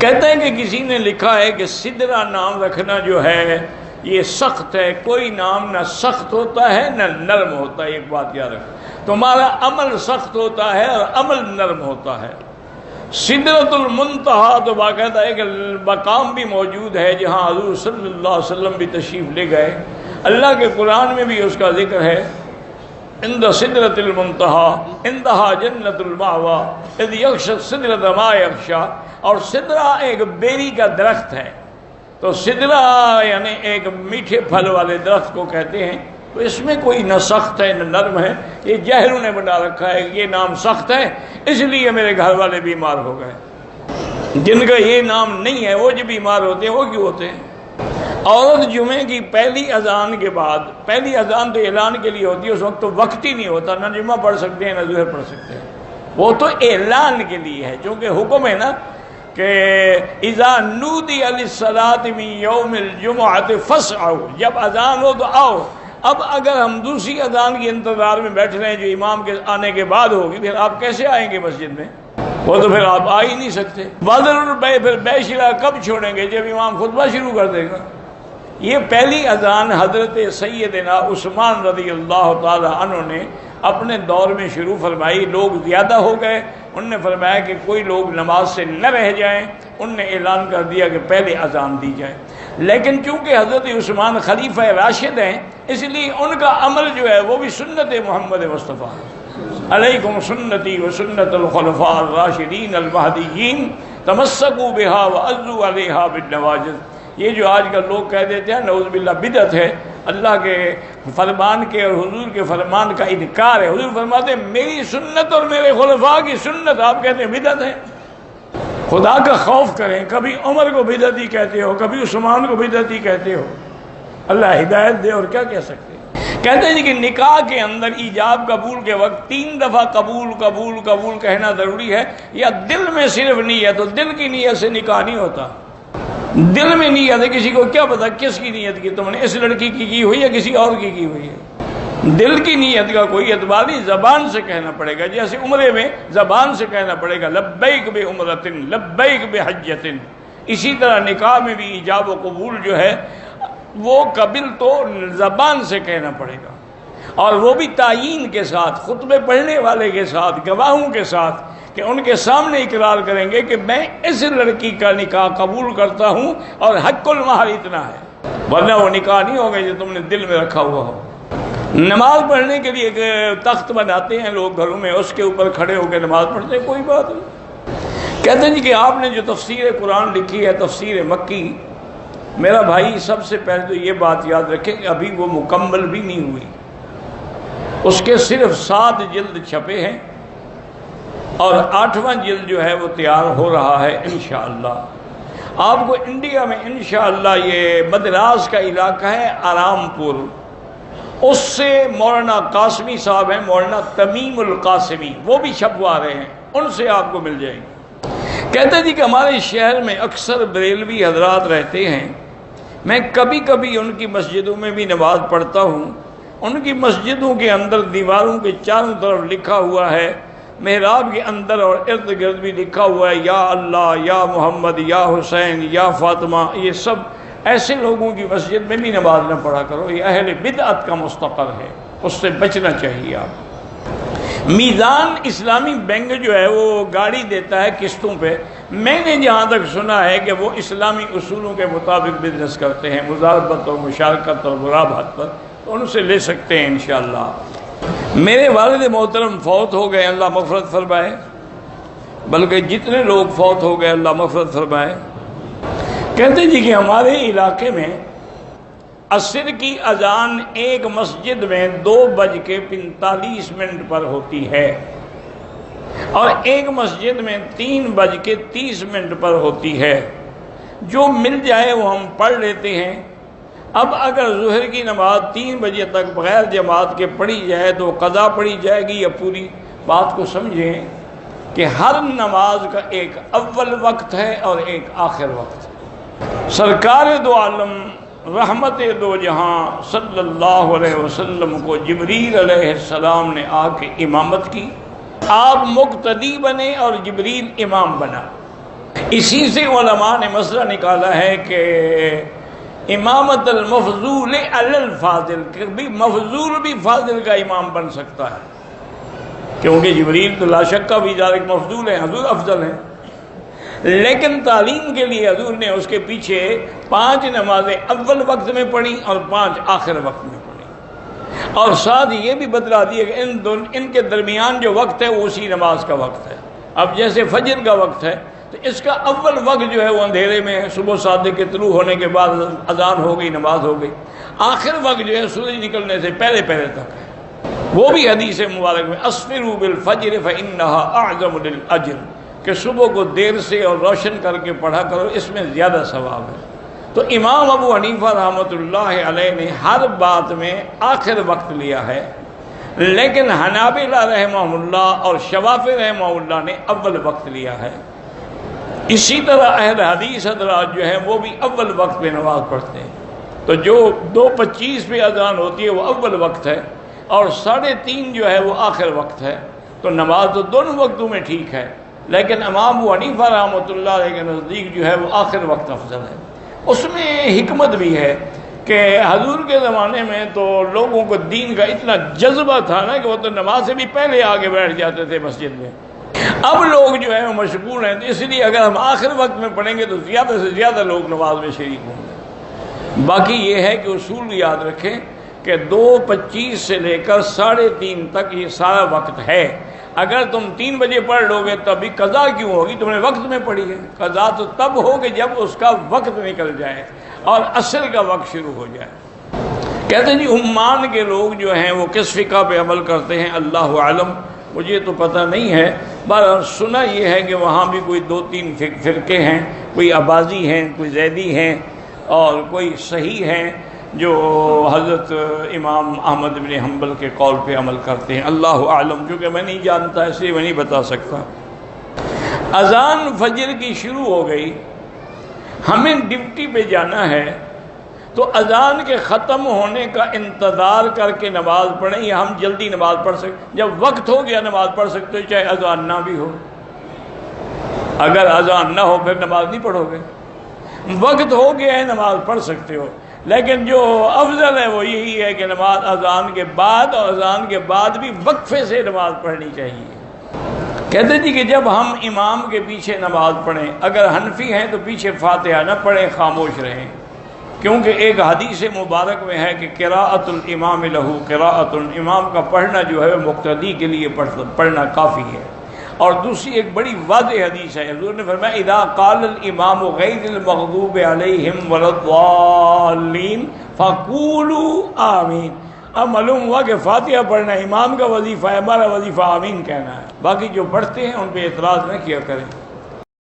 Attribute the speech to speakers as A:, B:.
A: کہتے ہیں کہ کسی نے لکھا ہے کہ سدرہ نام رکھنا جو ہے یہ سخت ہے، کوئی نام نہ سخت ہوتا ہے نہ نرم ہوتا ہے، ایک بات یاد رکھو، تمہارا عمل سخت ہوتا ہے اور عمل نرم ہوتا ہے۔ سدرۃ المنتہا تو باقاعدہ ایک مقام بھی موجود ہے جہاں حضور صلی اللہ علیہ وسلم بھی تشریف لے گئے، اللہ کے قرآن میں بھی اس کا ذکر ہے، عند سدرۃ المنتہا عندہا جنت المأوی اذ یغشی السدرۃ ما یغشی، اور سدرہ ایک بیری کا درخت ہے، تو سدرہ یعنی ایک میٹھے پھل والے درخت کو کہتے ہیں، تو اس میں کوئی نہ سخت ہے نہ نرم ہے، یہ جہروں نے بنا رکھا ہے، یہ نام سخت ہے اس لیے میرے گھر والے بیمار ہو گئے، جن کا یہ نام نہیں ہے وہ جو بیمار ہوتے ہیں وہ کیوں ہوتے ہیں؟ عورت جمعے کی پہلی اذان کے بعد، پہلی اذان تو اعلان کے لیے ہوتی ہے، اس وقت تو وقت ہی نہیں ہوتا، نہ جمعہ پڑھ سکتے ہیں نہ ظہر پڑھ سکتے ہیں، وہ تو اعلان کے لیے ہے، چونکہ حکم ہے نا کہ اذا نودی للصلاۃ من یوم الجمعۃ فاسعوا، جب اذان ہو تو آؤ۔ اب اگر ہم دوسری اذان کے انتظار میں بیٹھ رہے ہیں جو امام کے آنے کے بعد ہوگی، پھر آپ کیسے آئیں گے مسجد میں؟ وہ تو پھر آپ آ ہی نہیں سکتے۔ بدر البیع پھر بیع شرا کب چھوڑیں گے؟ جب امام خطبہ شروع کر دے گا۔ یہ پہلی اذان حضرت سیدنا عثمان رضی اللہ تعالی عنہ نے اپنے دور میں شروع فرمائی، لوگ زیادہ ہو گئے، ان نے فرمایا کہ کوئی لوگ نماز سے نہ رہ جائیں، ان نے اعلان کر دیا کہ پہلے اذان دی جائے، لیکن چونکہ حضرت عثمان خلیفہ راشد ہیں اس لیے ان کا عمل جو ہے وہ بھی سنت محمد مصطفیٰ، علیکم سنتی و سنت الخلفاء الراشدین المہدیین تمسکوا بہا وعضوا علیہا بالنواجذ۔ یہ جو آج کل لوگ کہہ دیتے ہیں نعوذ باللہ بدعت ہے، اللہ کے فرمان کے اور حضور کے فرمان کا انکار ہے۔ حضور فرماتے ہیں میری سنت اور میرے خلفاء کی سنت، آپ کہتے ہیں بدعت ہے۔ خدا کا خوف کریں، کبھی عمر کو بدعتی کہتے ہو، کبھی عثمان کو بدعتی کہتے ہو، اللہ ہدایت دے، اور کیا کہہ سکتے ہیں۔ کہتے ہیں کہ نکاح کے اندر ایجاب قبول کے وقت 3 دفعہ قبول قبول قبول کہنا ضروری ہے، یا دل میں صرف نیت ہو، دل کی نیت سے نکاح نہیں ہوتا، دل میں نیت ہے، کسی کو کیا پتا کس کی نیت کی تم نے، اس لڑکی کی ہوئی ہے کسی اور کی ہوئی ہے، دل کی نیت کا کوئی اعتبار نہیں، زبان سے کہنا پڑے گا، جیسے عمرے میں زبان سے کہنا پڑے گا لبیک بعمرۃ لبیک بحجۃ، اسی طرح نکاح میں بھی ایجاب و قبول جو ہے وہ قبل تو زبان سے کہنا پڑے گا، اور وہ بھی تعیین کے ساتھ، خطبے پڑھنے والے کے ساتھ، گواہوں کے ساتھ، کہ ان کے سامنے اقرار کریں گے کہ میں اس لڑکی کا نکاح قبول کرتا ہوں اور حق المہر اتنا ہے، ورنہ وہ نکاح نہیں ہوگا جو تم نے دل میں رکھا ہوا ہو۔ نماز پڑھنے کے لیے ایک تخت بناتے ہیں لوگ گھروں میں، اس کے اوپر کھڑے ہو کے نماز پڑھتے ہیں، کوئی بات نہیں۔ کہتے ہیں کہ آپ نے جو تفسیر قرآن لکھی ہے تفسیر مکی، میرا بھائی سب سے پہلے تو یہ بات یاد رکھیں کہ ابھی وہ مکمل بھی نہیں ہوئی، اس کے صرف 7 جلد چھپے ہیں اور 8واں جلد جو ہے وہ تیار ہو رہا ہے انشاءاللہ۔ آپ کو انڈیا میں انشاءاللہ یہ مدراس کا علاقہ ہے آرام پور، اس سے مولانا قاسمی صاحب ہیں، مولانا تمیم القاسمی، وہ بھی چھپوا رہے ہیں، ان سے آپ کو مل جائیں گے۔ کہتے ہیں کہ ہمارے شہر میں اکثر بریلوی حضرات رہتے ہیں، میں کبھی کبھی ان کی مسجدوں میں بھی نماز پڑھتا ہوں، ان کی مسجدوں کے اندر دیواروں کے چاروں طرف لکھا ہوا ہے، محراب کے اندر اور ارد گرد بھی لکھا ہوا ہے یا اللہ یا محمد یا حسین یا فاطمہ، یہ سب ایسے لوگوں کی مسجد میں بھی نماز نہ پڑھا کرو، یہ اہل بدعت کا مستقر ہے، اس سے بچنا چاہیے آپ۔ میزان اسلامی بینک جو ہے وہ گاڑی دیتا ہے قسطوں پہ، میں نے جہاں تک سنا ہے کہ وہ اسلامی اصولوں کے مطابق بزنس کرتے ہیں، مضاربت اور مشارکت اور مرابحت پر، تو ان سے لے سکتے ہیں انشاءاللہ۔ میرے والد محترم فوت ہو گئے، اللہ مغفرت فرمائے، بلکہ جتنے لوگ فوت ہو گئے اللہ مغفرت فرمائے۔ کہتے جی کہ ہمارے علاقے میں عصر کی اذان ایک مسجد میں 2:45 پر ہوتی ہے اور ایک مسجد میں 3:30 پر ہوتی ہے، جو مل جائے وہ ہم پڑھ لیتے ہیں۔ اب اگر ظہر کی نماز 3 بجے تک بغیر جماعت کے پڑھی جائے تو قضا پڑھی جائے گی یا پوری؟ بات کو سمجھیں کہ ہر نماز کا ایک اول وقت ہے اور ایک آخر وقت ہے۔ سرکار دو عالم رحمت دو جہاں صلی اللہ علیہ وسلم کو جبریل علیہ السلام نے آ کے امامت کی، آپ مقتدی بنے اور جبریل امام بنا۔ اسی سے علماء نے مسئلہ نکالا ہے کہ امامت المفضول علی الفاضل، کہ بھی مفضول بھی فاضل کا امام بن سکتا ہے، کیونکہ جبریل تو لا شک کا بھی ذالک مفضول ہے، حضور افضل ہے، لیکن تعلیم کے لیے حضور نے اس کے پیچھے 5 نمازیں اول وقت میں پڑھی اور 5 آخر وقت میں پڑھی، اور ساتھ یہ بھی بتلا دیا کہ ان کے درمیان جو وقت ہے وہ اسی نماز کا وقت ہے۔ اب جیسے فجر کا وقت ہے تو اس کا اول وقت جو ہے وہ اندھیرے میں ہے، صبح صادق کے طلوع ہونے کے بعد اذان ہو گئی، نماز ہو گئی، آخر وقت جو ہے سورج نکلنے سے پہلے تک ہے، وہ بھی حدیث مبارک میں اسفروا بالفجر فانها اعظم للاجر، کہ صبح کو دیر سے اور روشن کر کے پڑھا کرو، اس میں زیادہ ثواب ہے۔ تو امام ابو حنیفہ رحمۃ اللہ علیہ نے ہر بات میں آخر وقت لیا ہے، لیکن حنابلہ رحمہ اللہ اور شوافی رحمہ اللہ نے اول وقت لیا ہے۔ اسی طرح اہل حدیث حضرات جو ہیں وہ بھی اول وقت پہ نماز پڑھتے ہیں، تو جو 2:25 پہ اذان ہوتی ہے وہ اول وقت ہے، اور 3:30 جو ہے وہ آخر وقت ہے، تو نماز تو دونوں وقتوں میں ٹھیک ہے، لیکن امام ابو حنیفہ رحمۃ اللہ علیہ کے نزدیک جو ہے وہ آخر وقت افضل ہے۔ اس میں حکمت بھی ہے کہ حضور کے زمانے میں تو لوگوں کو دین کا اتنا جذبہ تھا نا کہ وہ تو نماز سے بھی پہلے آگے بیٹھ جاتے تھے مسجد میں۔ اب لوگ جو ہیں وہ مشغول ہیں، تو اس لیے اگر ہم آخر وقت میں پڑھیں گے تو زیادہ سے زیادہ لوگ نماز میں شریک ہوں گے۔ باقی یہ ہے کہ اصول یاد رکھیں کہ 2:25 سے لے کر 3:30 تک یہ سارا وقت ہے۔ اگر تم 3 بجے پڑھ لو گے تب بھی قضا کیوں ہوگی؟ تم نے وقت میں پڑھی ہے۔ قضا تو تب ہوگی جب اس کا وقت نکل جائے اور اصل کا وقت شروع ہو جائے۔ کہتے ہیں جی عمان کے لوگ جو ہیں وہ کس فقہ پہ عمل کرتے ہیں، اللہ عالم، مجھے تو پتہ نہیں ہے، بہرحال سنا یہ ہے کہ وہاں بھی کوئی 2-3 فرقے ہیں، کوئی عباسی ہیں، کوئی زیدی ہیں، اور کوئی صحیح ہیں جو حضرت امام احمد بن حنبل کے قول پہ عمل کرتے ہیں، اللہ عالم، کیونکہ میں نہیں جانتا اس لیے میں نہیں بتا سکتا۔ اذان فجر کی شروع ہو گئی، ہمیں ڈیوٹی پہ جانا ہے، تو اذان کے ختم ہونے کا انتظار کر کے نماز پڑھیں یا ہم جلدی نماز پڑھ سکتے؟ جب وقت ہو گیا نماز پڑھ سکتے ہو، چاہے اذان نہ بھی ہو۔ اگر اذان نہ ہو پھر نماز نہیں پڑھو گے، وقت ہو گیا ہے نماز پڑھ سکتے ہو، لیکن جو افضل ہے وہ یہی ہے کہ نماز اذان کے بعد، اور اذان کے بعد بھی وقفے سے نماز پڑھنی چاہیے۔ کہتے جی کہ جب ہم امام کے پیچھے نماز پڑھیں، اگر حنفی ہیں تو پیچھے فاتحہ نہ پڑھیں، خاموش رہیں، کیونکہ ایک حدیث مبارک میں ہے کہ قراءۃ الامام لہو قراءۃ، امام کا پڑھنا جو ہے مقتدی کے لیے پڑھنا کافی ہے۔ اور دوسری ایک بڑی واضح حدیث ہے، حضور نے فرمایا اذا قال الامام غیر المغضوب علیہم ولا الضالین فقولوا آمین۔ اب معلوم ہوا کہ فاتحہ پڑھنا امام کا وظیفہ ہے، ہمارا وظیفہ آمین کہنا ہے، باقی جو پڑھتے ہیں ان پہ اعتراض نہ کیا کریں۔